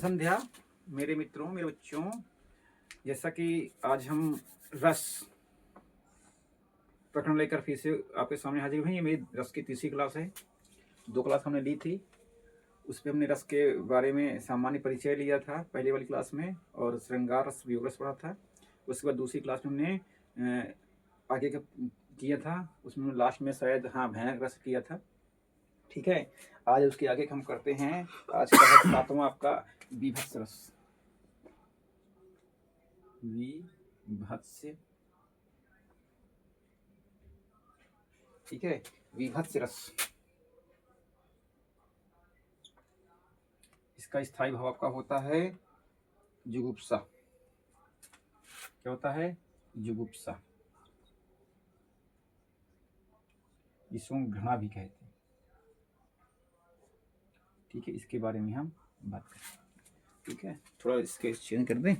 संध्या मेरे मित्रों, मेरे बच्चों। जैसा कि आज हम रस प्रकरण लेकर फिर से आपके सामने हाजिर हुए। ये मेरी रस की तीसरी क्लास है। 2 क्लास हमने ली थी, उस पर हमने रस के बारे में सामान्य परिचय लिया था पहली वाली क्लास में, और श्रृंगार रस वियोग रस पढ़ा था। उसके बाद दूसरी क्लास में हमने आगे का किया था, उसमें लास्ट में शायद भयानक रस किया था। ठीक है, आज उसके आगे हम करते हैं। आज का है 7वां आपका विभत्स रस। विभत्स, ठीक है, विभत्स रस। इसका स्थायी भाव आपका होता है जुगुप्सा। क्या होता है? जुगुप्सा, जिसको घृणा भी कहते हैं। ठीक है, इसके बारे में हम बात करें। ठीक है, थोड़ा इसके चेंज कर दें।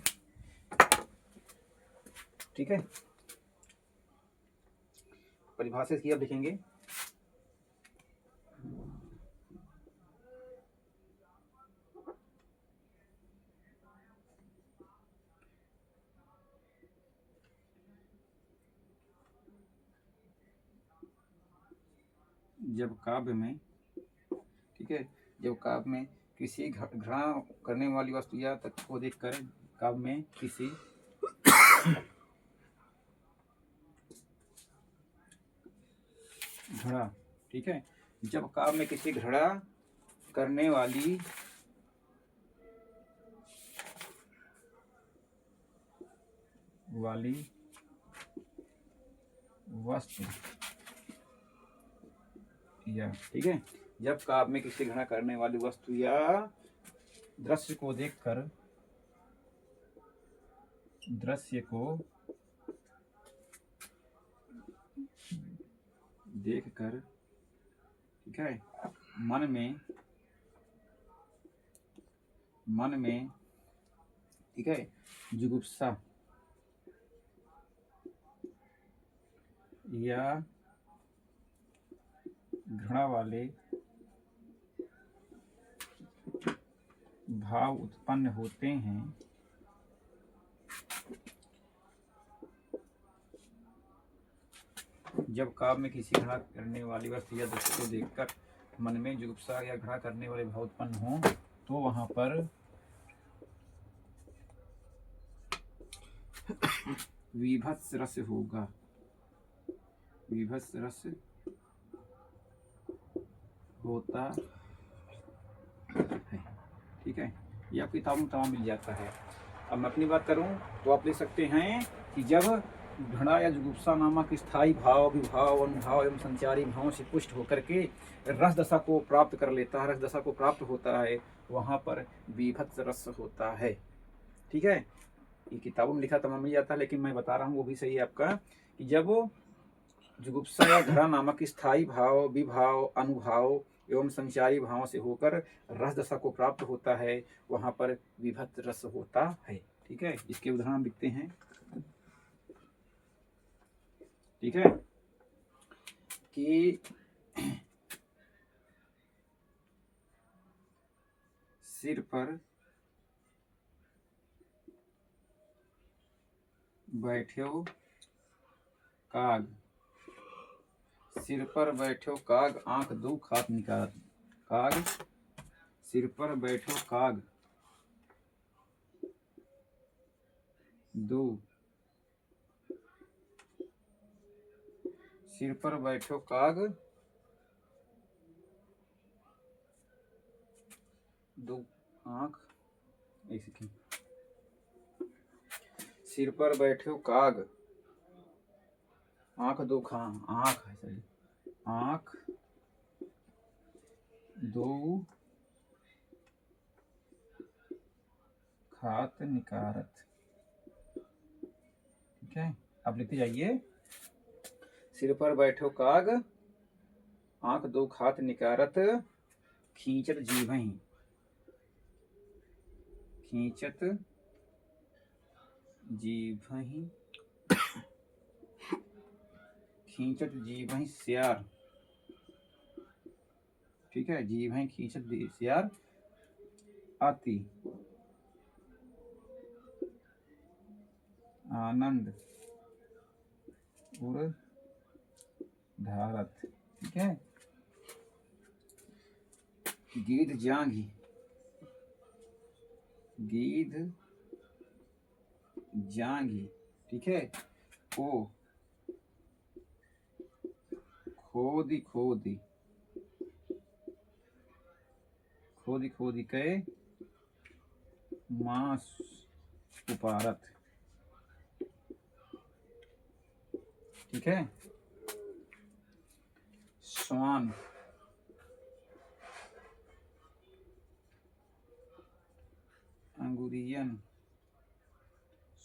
ठीक है, परिभाषा इसकी आप लिखेंगे। जब काव्य में, ठीक है, जब काव्य में किसी घृणा करने वाली वस्तु या तथ्य को देखकर काव्य में किसी घृणा, ठीक है, जब काव्य में किसी घृणा करने वाली वस्तु या, ठीक है, जब काव्य में किसी घृणा करने वाली वस्तु या दृश्य को देखकर ठीक है, मन में ठीक है, जुगुप्सा या घृणा वाले भाव उत्पन्न होते हैं, जब काव्य में किसी घृणा करने वाली वस्तु या दृश्य को देखकर मन में जुगुप्सा या घृणा करने वाले भाव उत्पन्न हो, तो वहां पर विभत्स रस होगा। विभत्स रस होता है। ठीक है, ये आपकी किताबों में तमाम मिल जाता है। अब मैं अपनी बात करूं तो आप लिख सकते हैं कि जब घृणा या जुगुप्सा नामक स्थायी भाव, विभाव, अनुभाव एवं संचारी भावों से पुष्ट होकर के रस दशा को प्राप्त कर लेता है, रस दशा को प्राप्त होता है, वहां पर विभत्स रस होता है। ठीक है, ये किताबों में लिखा तमाम मिल जाता है, लेकिन मैं बता रहा हूँ वो भी सही है आपका, कि जब जुगुप्सा या घृणा नामक स्थायी भाव, विभाव, अनुभाव एवं संचारी भावों से होकर रस दशा को प्राप्त होता है, वहां पर विभत्स रस होता है। ठीक है, इसके उदाहरण लिखते हैं। ठीक है, कि सिर पर बैठ्यो काग, सिर पर बैठो काग आंख दो खात निकारत। काग, सिर पर बैठो काग दो, सिर पर बैठो काग दो आंख, ऐसे, सिर पर बैठो काग आंख दो आंख है सही, आंख दो खात निकारत। ठीक है, आप लिखते जाइए। सिर पर बैठो काग आंख दो खात निकारत, खींचत जीवहि, खींचत जीवहि, खींचत जीवहि श्यार। ठीक है, जीवहि खींचत श्यार आती। आनंद उर धारत। ठीक है, गीध जांघी, गीध जांघी। ठीक है, ओ खोदी खोदी, खोदी खोदी के मांस उपारत। ठीक है, श्वान, अंगुरियन,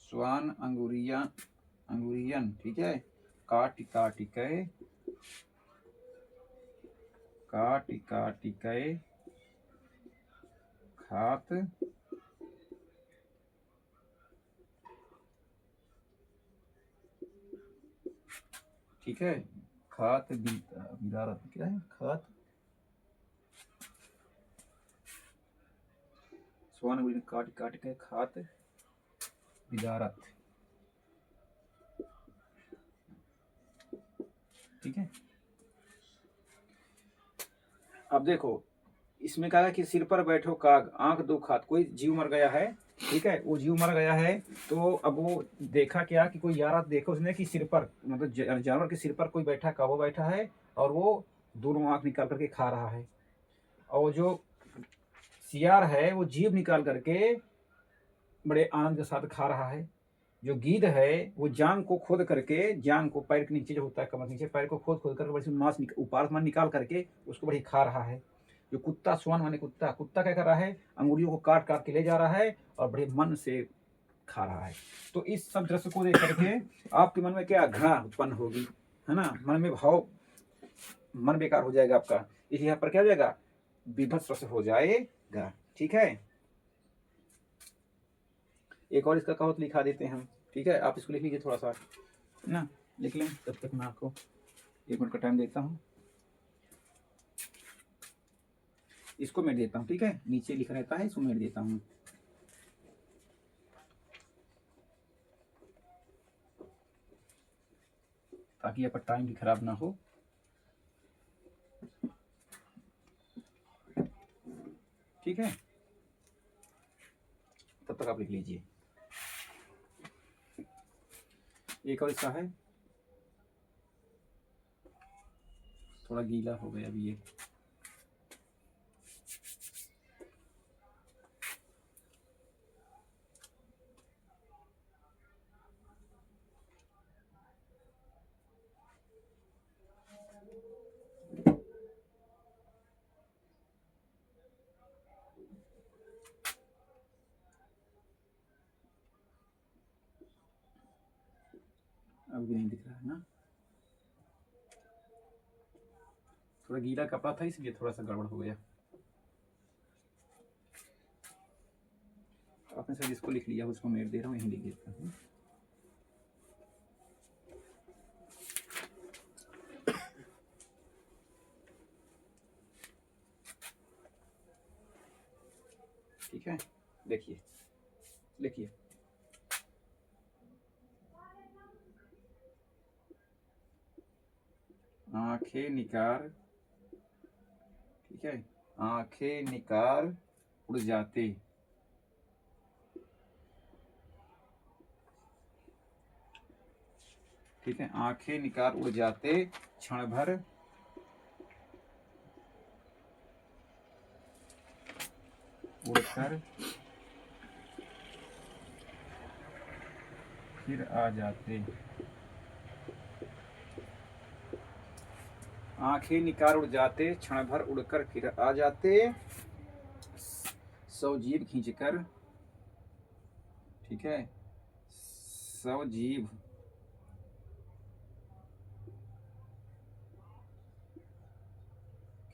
श्वान अंगुरियन, अंगुरियन। ठीक है, काट काट के, काट काट के खात, ठीक है, खात बिदारत। क्या है, खात, स्वान अंगुरियन काट काट के खात बिदारत। ठीक है, अब देखो इसमें कहा है कि सिर पर बैठो काग, आंख दो खात। कोई जीव मर गया है, ठीक है, वो जीव मर गया है, तो अब वो देखा क्या कि कोई यार देखो उसने कि सिर पर, मतलब जानवर के सिर पर कोई बैठा, काबू बैठा है, और वो दोनों आंख निकाल करके खा रहा है। और जो सियार है वो जीभ निकाल करके बड़े आनंद के साथ खा रहा है। जो गीध है वो जांग को खोद करके, जांग को, पैर के नीचे जो होता है, कमर के नीचे, पैर को खोद खोद करके बड़ी मांस उपार मांस निकाल करके उसको बड़ी खा रहा है। जो कुत्ता, स्वान माने कुत्ता, कुत्ता क्या कर रहा है, अंगुलियों को काट काट के ले जा रहा है और बड़े मन से खा रहा है। तो इस सब दृश्य को देख करके आपके मन में क्या घृणा उत्पन्न होगी, है ना, मन में भाव, मन बेकार हो जाएगा आपका। इसलिए यहाँ पर क्या हो जाएगा, विभत्स रस हो जाएगा। ठीक है, एक और इसका कहावत लिखा देते हैं हम। ठीक है, आप इसको लिख लीजिए थोड़ा सा ना, लिख लें, तब तक मैं आपको 1 मिनट का टाइम देता हूँ। इसको मैं देता हूँ, ठीक है, नीचे लिखा रहता है, इसको मैं देता हूँ। ताकि आपका टाइम भी खराब ना हो। ठीक है, तब तक आप लिख लीजिए। एक और इसका है, थोड़ा गीला हो गया अभी ये। अभी नहीं दिख रहा है ना, थोड़ा गीला कपड़ा था इसलिए थोड़ा सा गड़बड़ हो गया। आपने सर इसको लिख लिया, उसको मैं दे रहा हूँ, यहीं लिख देता हूँ। ठीक है, देखिए, लिखिए, आंखें निकार, ठीक है, आंखें निकार उड़ जाते, ठीक है, आंखें निकाल उड़ जाते, क्षण भर उड़कर फिर आ जाते। आंखें निकाल उड़ जाते, क्षण भर उड़कर फिर आ जाते, सौ जीभ खींचकर, ठीक है, सौ जीभ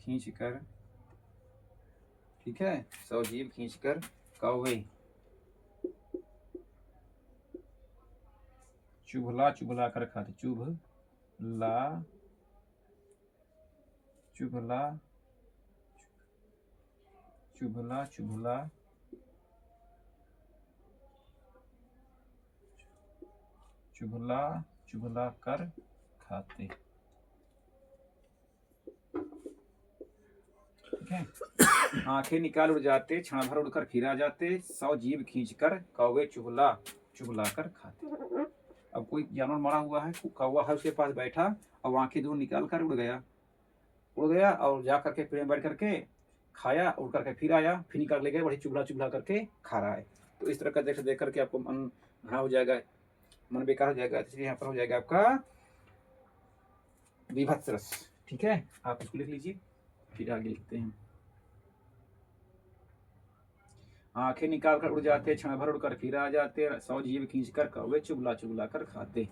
खींचकर, ठीक है, सौ जीभ खींचकर कौवे, चुभला चुभला कर खाते, चुभला चुभला चुभला चुभला चुगला चुगला कर खाते। ठीक है। आंखें निकाल उड़ जाते, क्षण भर उड़कर फिर आ जाते, 100 जीभ खींच कर कौवे चुगला चुगला कर खाते। अब कोई जानवर मरा हुआ है, कौवा है उसके पास बैठा, और आंखें दूर निकाल कर उड़ गया और जा करके पेड़ में बैठ करके खाया, उड़ करके फिर आया, फिर निकाल ले गया, बड़ी चुगला चुगला करके खा रहा है। तो इस तरह का देख करके आपको मन घना हो जाएगा, मन बेकार हो जाएगा। इसलिए यहाँ पर हो जाएगा आपका विभत्स रस। ठीक है, आप इसको लिख लीजिए, फिर आगे लिखते हैं। आंखें निकाल कर उड़ जाते, क्षण भर उड़कर फिर आ जाते, 100 जीभ खींच कर कौवे चुगला चुगला कर खाते।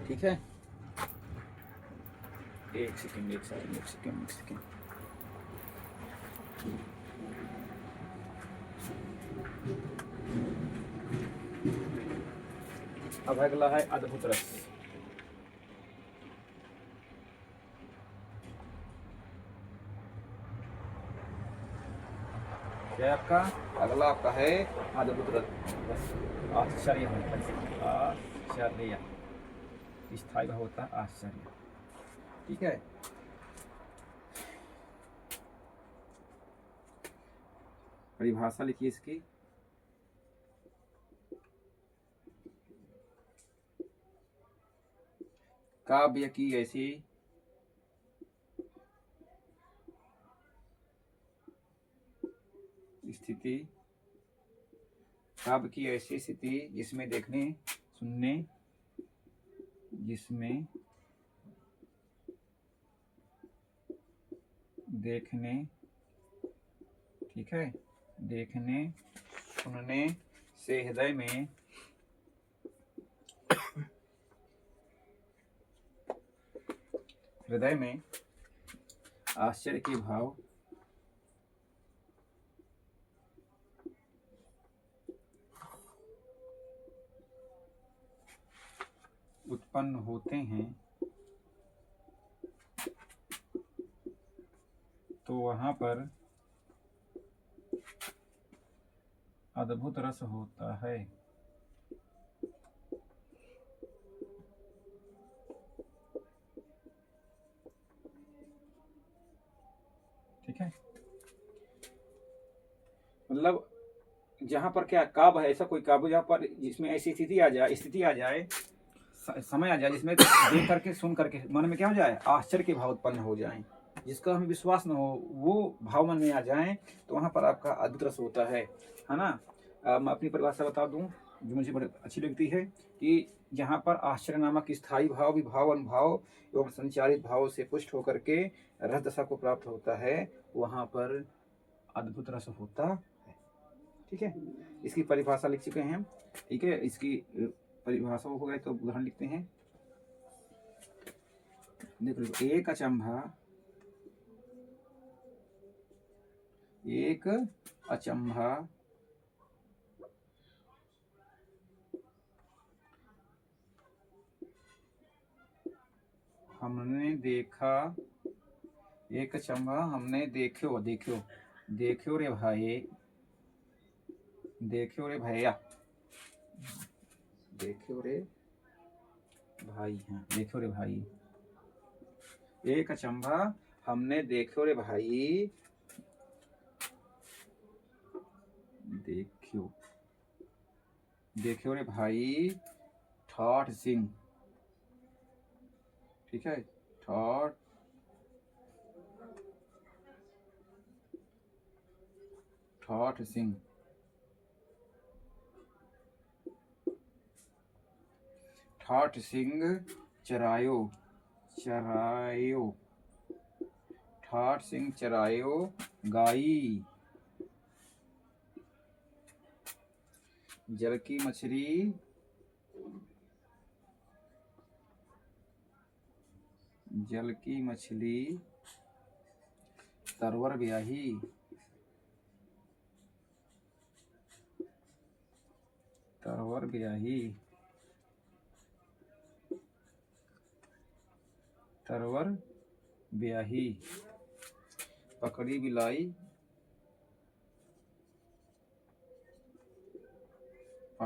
ठीक है, एक सेकंड। अब अगला है अद्भुत रस। क्या आपका अगला आपका है अद्भुत रस। आश्चर्य आश्चर्य, स्थायी भाव होता है आश्चर्य। ठीक है, परिभाषा लिखिए इसकी। काव्य की ऐसी स्थिति, काव्य की ऐसी स्थिति जिसमें देखने ठीक है, देखने सुनने से हृदय में आश्चर्य के भाव उत्पन्न होते हैं, तो वहां पर अद्भुत रस होता है। ठीक है, मतलब जहां पर क्या काव्य है, ऐसा कोई काव्य जहां पर जिसमें ऐसी स्थिति आ जाए, समय आ जाए, जिसमें देख करके सुन करके मन में क्या हो जाए, आश्चर्य के भाव उत्पन्न हो जाएं, जिसका हमें विश्वास न हो, वो भाव मन में आ जाएं, तो वहां पर आपका अद्भुत रस होता है ना। मैं अपनी परिभाषा बता दूं जो मुझे बड़ी अच्छी लगती है, कि जहाँ पर आश्चर्य नामक स्थायी भाव, विभाव, अनुभाव एवं संचारित भाव से पुष्ट होकर के रस दशा को प्राप्त होता है, वहां पर अद्भुत रस होता है। ठीक है, इसकी परिभाषा लिख चुके हैं हम। ठीक है, इसकी परिभाषा हो गए तो उदाहरण लिखते हैं। देखो, एक अचंभा हमने देखा, एक अचंभा हमने देखो रे भाई, देखो रे भैया, देखो रे भाई, हाँ देखो रे भाई, एक अचंभा हमने देखो रे भाई, देखो रे भाई ठाठ सिंह। ठीक है, ठाठ सिंह, ठाठ सिंह चरायो, ठाठ सिंह चरायो गाई, जल की मछली तरवर ब्याही, तरवर ब्याही, पकड़ी बिलाई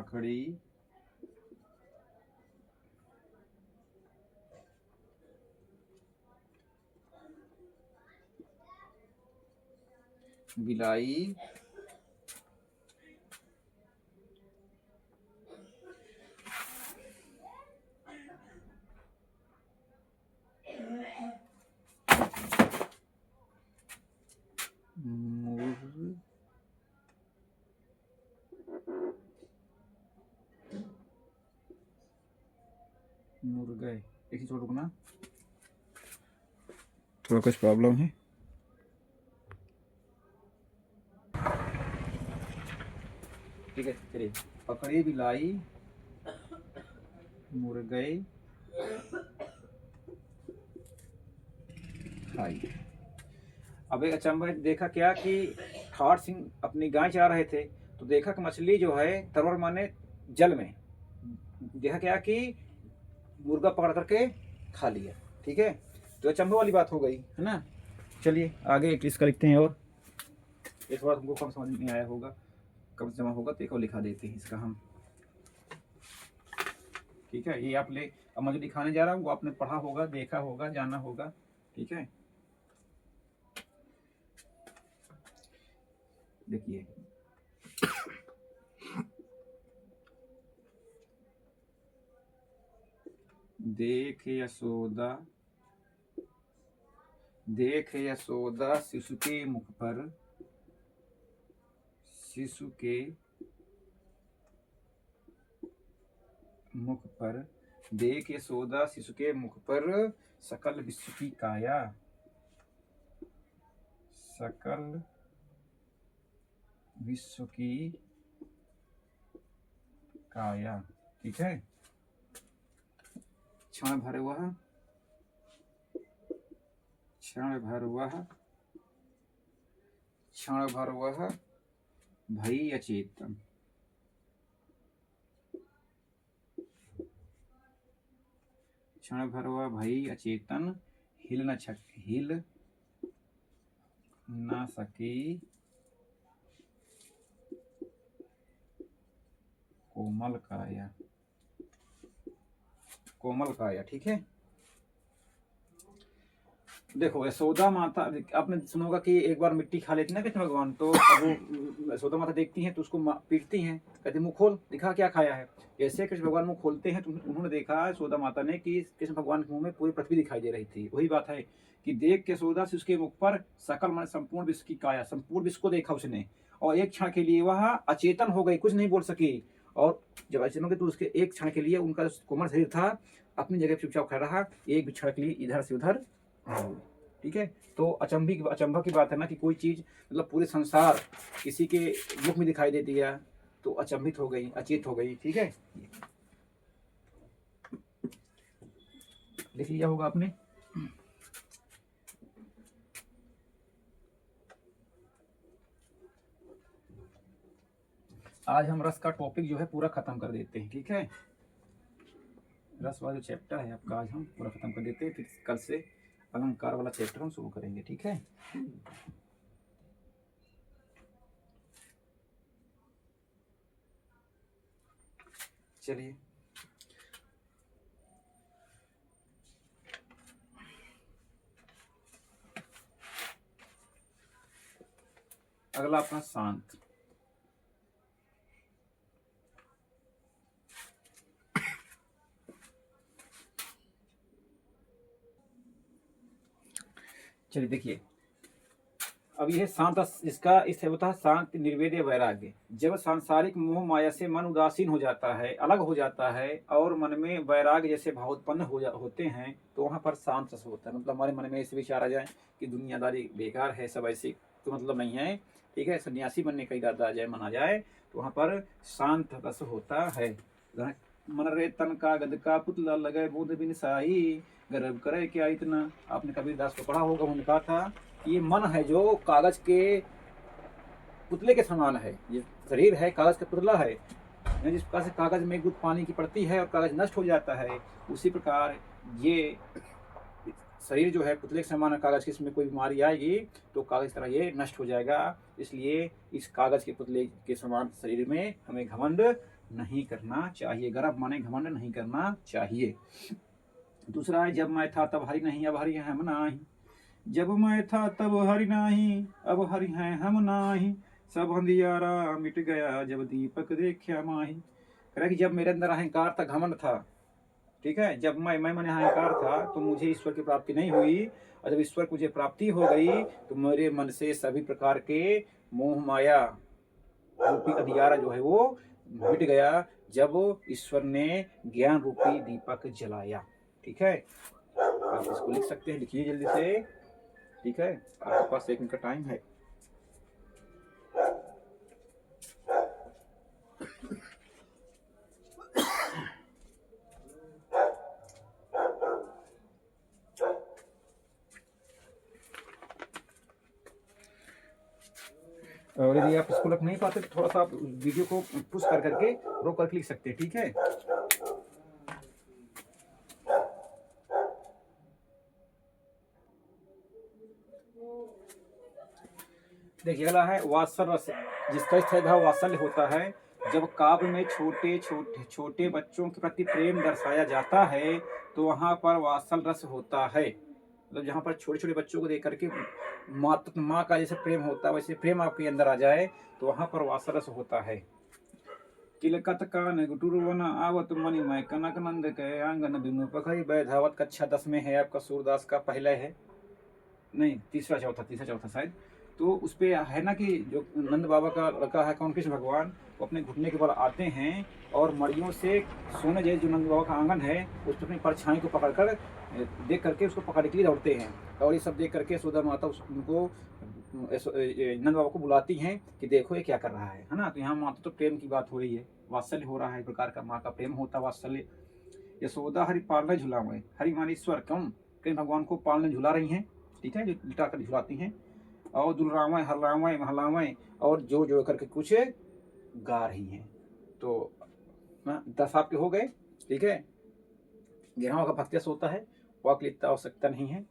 पकड़ी बिलाई मुर मुर्गे। एक ही छोड़ रुकना, थोड़ा कुछ प्रॉब्लम है। ठीक है चलिए। पकड़ी बिलाई मुर्गे खाई। अब एक अचंभा देखा क्या कि ठाठ सिंह अपनी गाय चरा रहे थे, तो देखा कि मछली जो है तरवर माने जल में, देखा क्या कि मुर्गा पकड़ करके खा लिया। ठीक है, तो अचंभा वाली बात हो गई है ना। चलिए आगे एक इसका लिखते हैं, और ये थोड़ा तुमको कम समझ में आया होगा, कब जमा होगा तो एक और लिखा देते हैं इसका हम। ठीक है, ये आप ले, अब मुझे दिखाने जा रहा हूँ, वो आपने पढ़ा होगा, देखा होगा, जाना होगा। ठीक है, देखिए देख यशोदा, देख यशोदा शिशु के मुख पर, शिशु के मुख पर, देख यशोदा शिशु के मुख पर सकल विश्व की काया, सकल विश्व की काया। ठीक है, क्षण भर वह, क्षण भर वह, क्षण भर वह भई अचेतन, क्षण भर वह भई अचेतन, हिल न सकी कोमल काया, कोमल काया। ठीक है, देखो यशोदा माता, आपने सुना होगा कि एक बार मिट्टी खा लेती ना कृष्ण भगवान, तो अब वो यशोदा माता देखती हैं तो उसको पीटती हैं, कहते मुंह खोल, दिखा क्या खाया है। ऐसे कृष्ण भगवान मुंह खोलते हैं तो उन्होंने देखा यशोदा माता ने कि कृष्ण भगवान के मुंह में पूरी पृथ्वी दिखाई दे रही थी। वही बात है कि देख के यशोदा से उसके मुख पर सकल मन संपूर्ण विश्व की काया, संपूर्ण विश्व को देखा उसने, और एक क्षण के लिए वह अचेतन हो गई, कुछ नहीं बोल सकी। और जब अचेतन हो गई तो उसके एक क्षण के लिए उनका कोमल शरीर था अपनी जगह चुपचाप खड़ा रहा, एक भी क्षण के लिए इधर से उधर। ठीक है, तो अचंभा की बात है ना कि कोई चीज मतलब पूरे संसार किसी के मुख में दिखाई दे दिया तो अचंभित हो गई, अचेत हो गई। ठीक है, लिख लिया होगा आपने। आज हम रस का टॉपिक जो है पूरा खत्म कर देते हैं। ठीक है, रस वाला जो चैप्टर है आपका आज हम पूरा खत्म कर देते हैं, फिर कल से अलंकार वाला चैप्टर हम शुरू करेंगे। ठीक है, चलिए अगला अपना शांत। चलिए देखिए, अब यह शांत, इसका इस होता है शांत निर्वेद्य वैराग्य। जब सांसारिक मोह माया से मन उदासीन हो जाता है, अलग हो जाता है, और मन में वैराग्य जैसे भाव उत्पन्न होते हैं, तो वहाँ पर शांत रस होता है। मतलब हमारे मन में ऐसे विचार आ जाए कि दुनियादारी बेकार है, सब ऐसे तो मतलब नहीं है। ठीक है, सन्यासी बनने का इरादा आ जाए, मन आ जाए, तो वहाँ पर शांत रस होता है। मन रे तन का गद का पुतला लगे बोध बिन साई, गर्व करे क्या इतना। आपने कबीरदास को पढ़ा होगा, उन्होंने कहा था ये मन है जो कागज के पुतले के समान है, ये शरीर है कागज का पुतला है। जिस प्रकार से कागज में गुद पानी की पड़ती है और कागज नष्ट हो जाता है, उसी प्रकार ये शरीर जो है पुतले के समान है कागज की, इसमें कोई बीमारी आएगी तो कागज तरह ये नष्ट हो जाएगा। इसलिए इस कागज के पुतले के समान शरीर में हमें घमंड नहीं करना चाहिए। गर्व माने घमंड नहीं करना चाहिए। दूसरा है, जब मैं था तब हरि नहीं अब हरि है हम नाही। जब मैं था तब हरि नाही अब हरि हैं हम नाही। सब अंधियारा मिट गया जब दीपक देखा माही। कह रहा कि जब मेरे अंदर अहंकार था, घमंड था, ठीक है, जब मैं मैंने अहंकार था तो मुझे ईश्वर की प्राप्ति नहीं हुई। और जब ईश्वर को मुझे प्राप्ति हो गई तो मेरे मन से सभी प्रकार के मोह माया रूपी अंधियारा जो है वो मिट गया, जब ईश्वर ने ज्ञान रूपी दीपक जलाया। ठीक है, आप इसको लिख सकते हैं, लिखिए जल्दी से। ठीक है, आपके पास 1 मिनट का टाइम है। और यदि आप इसको लिख नहीं पाते तो थोड़ा सा आप वीडियो को पुश कर करके रोक करके लिख सकते हैं। ठीक है, देखिए अगला है वात्सल रस, जिसका स्थायी भाव वात्सल्य होता है। जब काव्य में छोटे छोटे छोटे बच्चों के प्रति प्रेम दर्शाया जाता है तो वहां पर वात्सल रस होता है। मतलब जहाँ पर छोटे छोटे बच्चों को देख करके माँ का जैसे प्रेम होता है वैसे प्रेम आपके अंदर आ जाए तो वहां पर वात्सल रस होता है। किलकत कान गुटुरवन आवत मणि मैं कनक नंद के आंगन बिनु पखई बैधावत। कक्षा 10 में है आपका, सूरदास का पहला है, नहीं तीसरा चौथा शायद। तो उस पे है ना कि जो नंद बाबा का लड़का है कौन, कृष्ण भगवान, वो अपने घुटने के बल आते हैं और मड़ियों से सोने जैसे जो नंद बाबा का आंगन है उस पर अपनी परछाई को पकड़कर देख करके उसको पकड़ने के लिए दौड़ते हैं। और ये सब देख करके यशोदा माता उनको नंद बाबा को बुलाती हैं कि देखो ये क्या कर रहा है ना। तो यहाँ माता तो प्रेम की बात हो रही है, वात्सल्य हो रहा है, एक प्रकार का माँ का प्रेम होता है वात्सल्य। यशोदा हरि पालने झुलावे, हरि मानी ईश्वर, कौन, कृष्ण भगवान को पालने झुला रही हैं। ठीक है, जो लिटा कर झुलाती हैं। और दुलरावें हरलावें महलावें और जोड़ जोड़ करके कुछ गा रही हैं। तो 10 आपके हो गए। ठीक है, 11वां का भक्तियस होता है, वाक लिखता आवश्यकता नहीं है।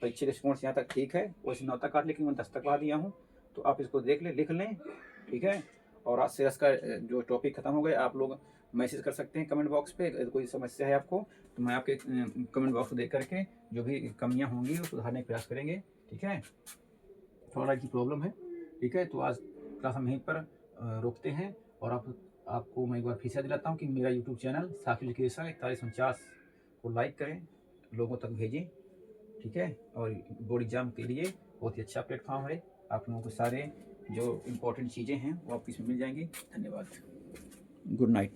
परीक्षा दृष्टिकोण से यहाँ तक ठीक है, वैसे 9 तक काट, लेकिन मैं 10 तक पढ़ा दिया हूँ। तो आप इसको देख लें, लिख लें। ठीक है, और आज से रस का जो टॉपिक खत्म हो गए, आप लोग मैसेज कर सकते हैं कमेंट बॉक्स पे। अगर कोई समस्या है आपको तो मैं आपके कमेंट बॉक्स को देख करके जो भी कमियां होंगी वो सुधारने का प्रयास करेंगे। ठीक है, थोड़ा की प्रॉब्लम है। ठीक है, तो आज क्लास हम यहीं पर रोकते हैं। और आपको मैं एक बार फिर से दिलाता हूँ कि मेरा यूट्यूब चैनल साक्षी एजुकेशन 4149 को लाइक करें, लोगों तक भेजें। ठीक है, और बोर्ड एग्जाम के लिए बहुत ही अच्छा प्लेटफॉर्म है। आप लोगों को सारे जो इम्पोर्टेंट चीज़ें हैं वो आपको इसमें मिल जाएंगी। धन्यवाद, गुड नाइट।